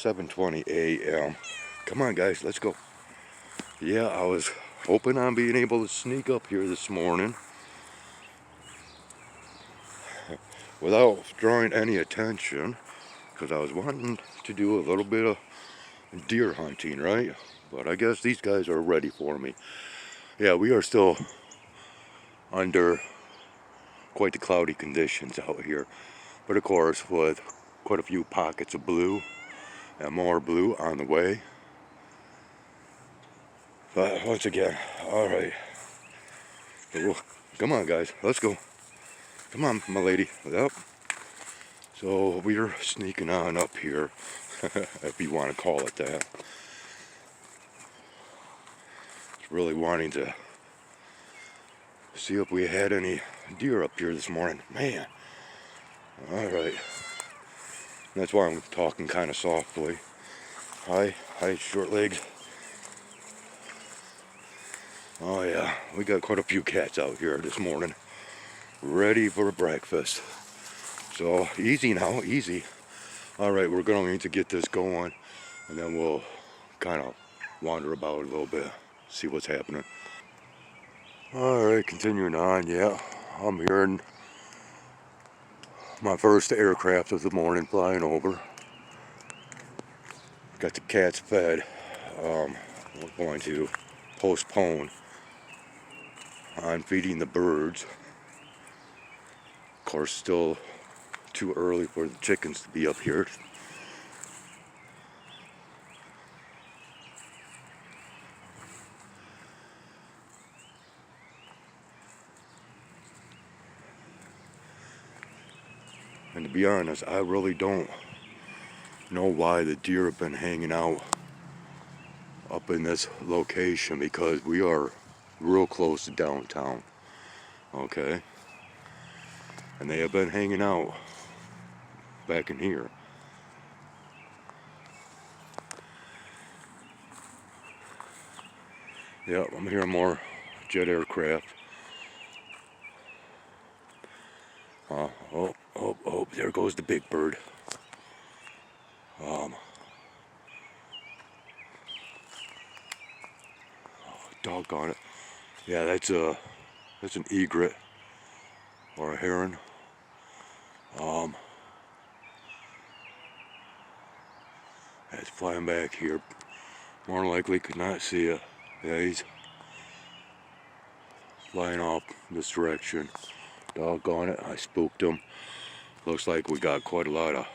7:20 a.m. Come on, guys, let's go. Yeah, I was hoping on being able to sneak up here this morning without drawing any attention, because I was wanting to do a little bit of deer hunting, right? But I guess these guys are ready for me. Yeah, we are still under quite the cloudy conditions out here, but of course with quite a few pockets of blue and more blue on the way. But once again, all right, come on, guys, let's go. Come on, my lady. Yep. So we're sneaking on up here, if you want to call it that. Just really wanting to see if we had any deer up here this morning. Man. All right. That's why I'm talking kind of softly. Hi, short legs. Oh yeah, we got quite a few cats out here this morning, ready for breakfast. So easy now, easy. All right, we're going to get this going, and then we'll kind of wander about a little bit, see what's happening. All right, continuing on. Yeah, I'm hearing my first aircraft of the morning flying over. Got the cats fed. We're going to postpone on feeding the birds. Of course, still too early for the chickens to be up here. And to be honest, I really don't know why the deer have been hanging out up in this location, because we are real close to downtown. Okay? And they have been hanging out back in here. Yeah, I'm hearing more jet aircraft. Oh, there goes the big bird. Doggone it. Yeah, that's an egret or a heron. That's flying back here. More likely could not see it. Yeah, he's flying off this direction. Doggone it, I spooked him. Looks like we got quite a lot of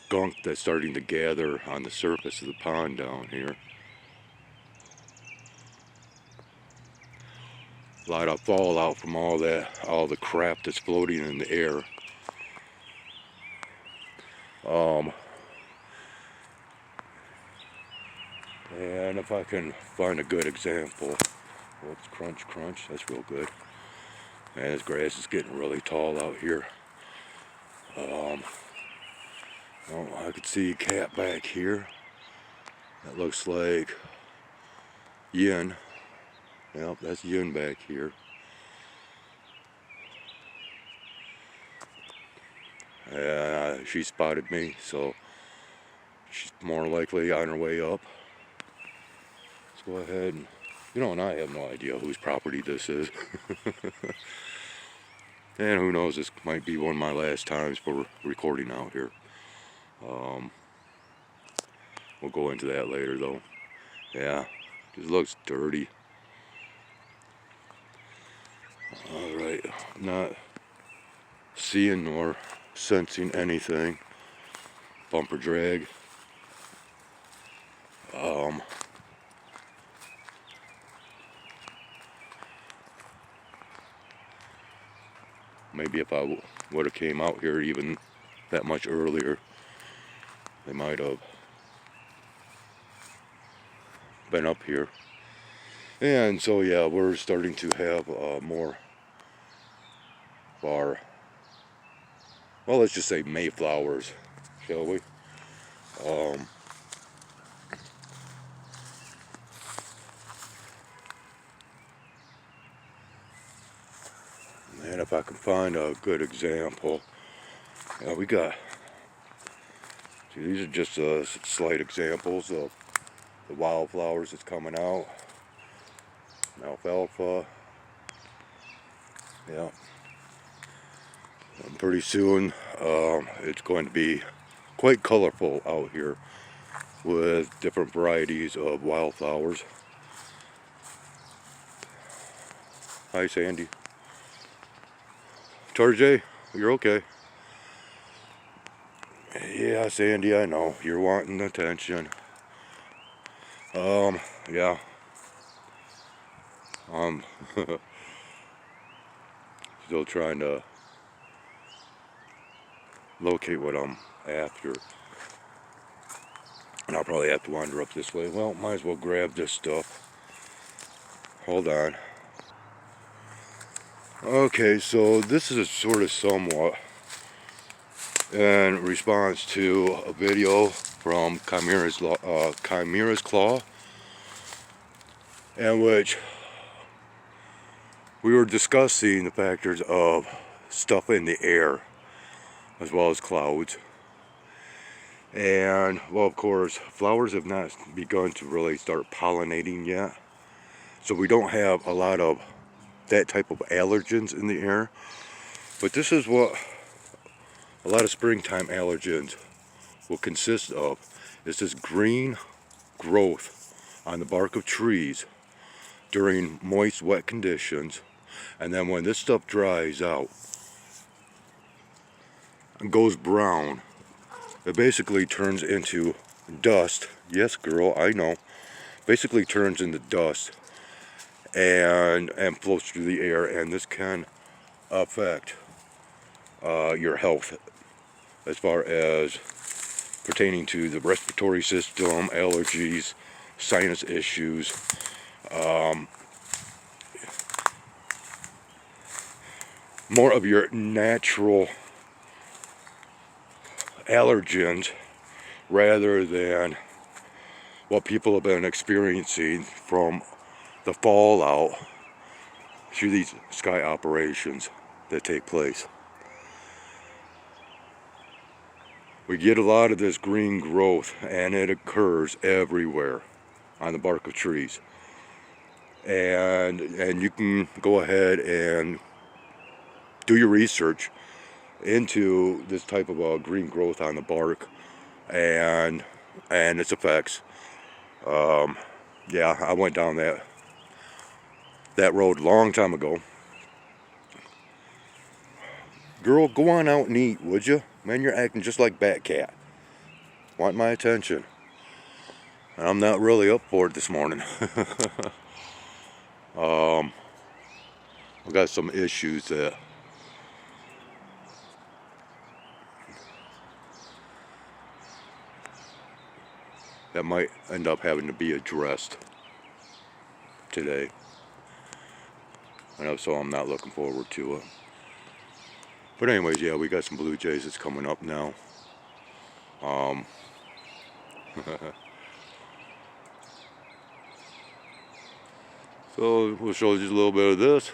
gunk that's starting to gather on the surface of the pond down here. A lot of fallout from all the crap that's floating in the air. And if I can find a good example, whoops, crunch, crunch, that's real good. Man, this grass is getting really tall out here. Oh, I could see a cat back here. That looks like Yin. Yep, that's Yin back here. She spotted me, so she's more likely on her way up. Let's go ahead and, and I have no idea whose property this is. And who knows, this might be one of my last times for recording out here. We'll go into that later though. Yeah, this looks dirty. Alright, not seeing nor sensing anything. Bumper drag. Maybe if I would have came out here even that much earlier, they might have been up here. And so yeah, we're starting to have more of our, well, let's just say Mayflowers, shall we? And if I can find a good example, we got See, these are just slight examples of the wildflowers that's coming out. Alfalfa. Yeah. And pretty soon it's going to be quite colorful out here with different varieties of wildflowers. Hi, Sandy. Tarjay, you're okay. Yeah, Sandy, I know. You're wanting attention. Yeah. I'm still trying to locate what I'm after. And I'll probably have to wander up this way. Well, might as well grab this stuff. Hold on. Okay, so this is sort of somewhat in response to a video from Chimera's Claw, in which we were discussing the factors of stuff in the air as well as clouds. And, well, of course, flowers have not begun to really start pollinating yet. So we don't have a lot of that type of allergens in the air. But this is what a lot of springtime allergens will consist of. It's this green growth on the bark of trees during moist, wet conditions. And then when this stuff dries out and goes brown, it basically turns into dust. Yes, girl, I know. Basically turns into dust and floats through the air, and this can affect your health as far as pertaining to the respiratory system, allergies, sinus issues. More of your natural allergens rather than what people have been experiencing from the fallout through these sky operations that take place. We get a lot of this green growth, and it occurs everywhere on the bark of trees. And you can go ahead and do your research into this type of green growth on the bark and its effects. Yeah, I went down that road a long time ago. Girl, go on out and eat, would you? Man, you're acting just like Batcat. Want my attention. And I'm not really up for it this morning. I've got some issues that might end up having to be addressed today. And so I'm not looking forward to it. But anyways, yeah, we got some blue jays that's coming up now. So we'll show you just a little bit of this.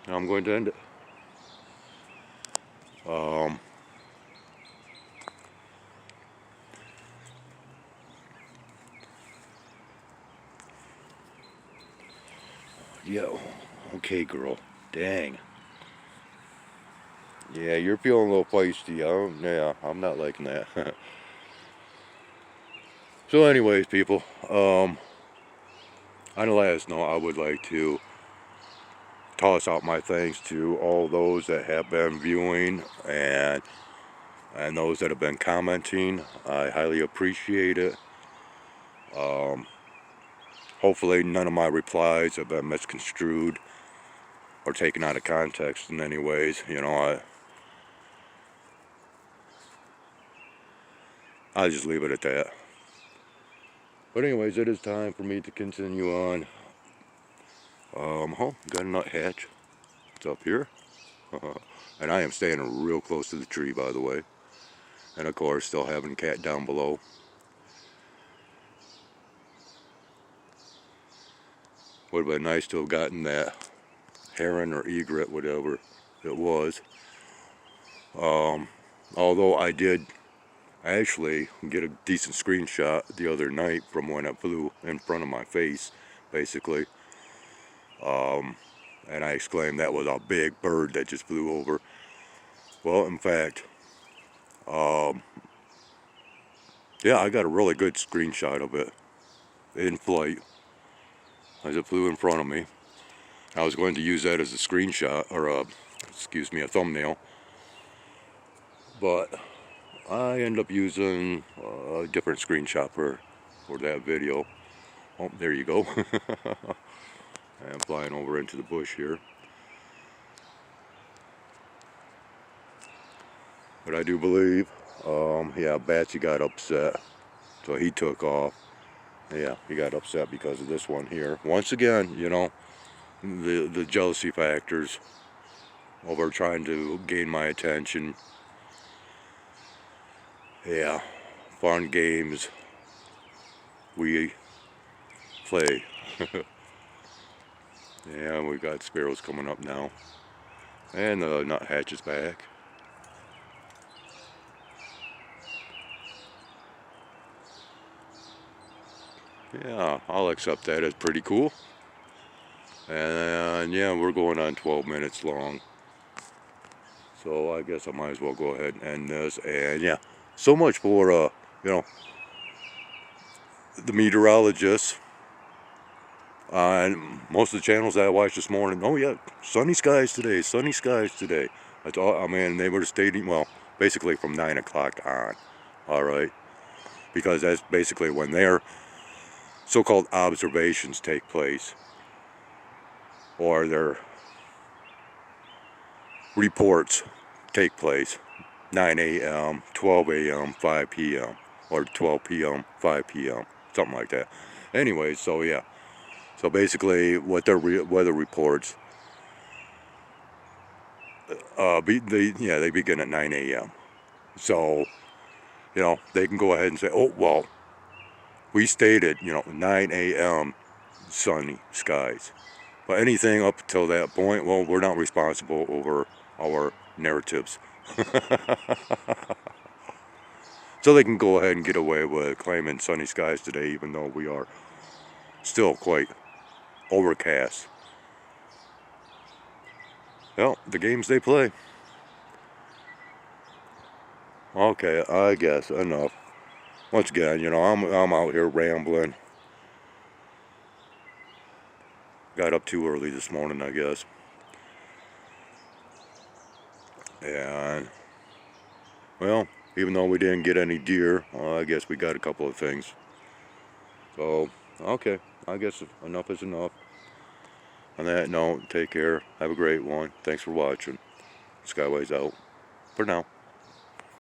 And I'm going to end it. Yo, okay, girl. Dang. Yeah, you're feeling a little feisty. Yeah, I'm not liking that. So anyways, people, on the last note, I would like to toss out my thanks to all those that have been viewing and those that have been commenting. I highly appreciate it. Hopefully none of my replies have been misconstrued or taken out of context in any ways. You know, I'll just leave it at that. But anyways, it is time for me to continue on. Got a nuthatch. It's up here. And I am staying real close to the tree, by the way. And of course, still having cat down below. Would have been nice to have gotten that heron or egret, whatever it was. Although I did actually get a decent screenshot the other night from when it flew in front of my face, basically. And I exclaimed that was a big bird that just flew over. Well, in fact, yeah, I got a really good screenshot of it in flight as it flew in front of me. I was going to use that as a screenshot, or a thumbnail, but I ended up using a different screenshot for that video. Oh, there you go. I'm flying over into the bush here. But I do believe, yeah, Batsy got upset, so he took off. Yeah, he got upset because of this one here. Once again, you know, the jealousy factors over trying to gain my attention. Yeah, fun games we play. Yeah, we got sparrows coming up now. And the nuthatch is back. Yeah, I'll accept that as pretty cool. And yeah, we're going on 12 minutes long. So I guess I might as well go ahead and end this. And yeah, so much for, you know, the meteorologists. And most of the channels that I watched this morning, oh yeah, sunny skies today, sunny skies today. That's all, I mean, they would have stayed, well, basically from 9 o'clock on, alright? Because that's basically when their so-called observations take place. Or their reports take place. 9 a.m., 12 a.m., 5 p.m. Or 12 p.m., 5 p.m. Something like that. Anyway, so yeah. So basically, what their weather reports, they begin at 9 a.m. So, you know, they can go ahead and say, oh, well, we stated, you know, 9 a.m. sunny skies. But anything up until that point, well, we're not responsible over our narratives. So they can go ahead and get away with claiming sunny skies today, even though we are still quite overcast. Well, the games they play. Okay, I guess enough. Once again, you know, I'm out here rambling. Got up too early this morning, I guess. And well, even though we didn't get any deer, I guess we got a couple of things. So, okay, I guess enough is enough. On that note, take care. Have a great one. Thanks for watching. Skyway's out. For now.